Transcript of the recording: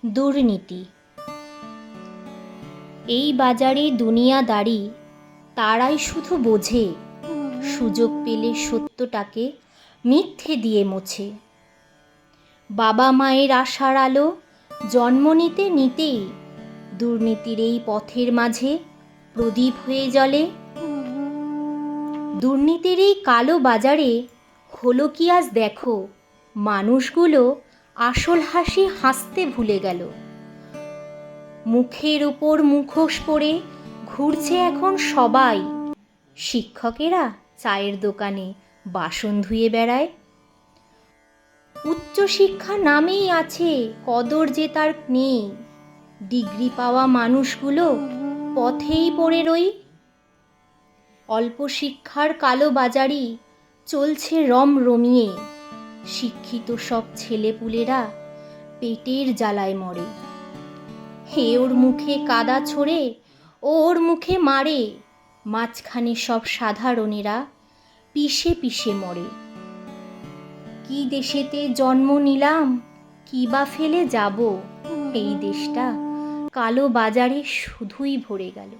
দুর্নীতি। এই বাজারে দুনিয়াদারি তারাই শুধু বোঝে, সুযোগ পেলে সত্যটাকে মিথ্যে দিয়ে মোছে। বাবা মায়ের আশার আলো জন্ম নিতে নিতেই দুর্নীতির এই পথের মাঝে প্রদীপ হয়ে জ্বলে। দুর্নীতির এই কালো বাজারে হলো কি আজ দেখো, মানুষগুলো আসল হাসি হাসতে ভুলে গেল। মুখের উপর মুখোশ পরে ঘুরছে এখন সবাই। শিক্ষকেরা চায়ের দোকানে বাসন ধুয়ে বেড়ায়। উচ্চশিক্ষা নামেই আছে কদর যে তার নেই। ডিগ্রি পাওয়া মানুষগুলো পথেই পড়ে রই। অল্প শিক্ষার কালো বাজারি চলছে রমিয়ে। শিক্ষিত সব ছেলেপুলেরা পেটের জ্বালায় মরে। হে ওর মুখে কাদা ছোড়ে, ওর মুখে মারে। মাঝখানে সব সাধারণেরা পিষে পিষে মরে। কি দেশেতে জন্ম নিলাম, কি বা ফেলে যাব, এই দেশটা কালো বাজারে শুধুই ভরে গেল।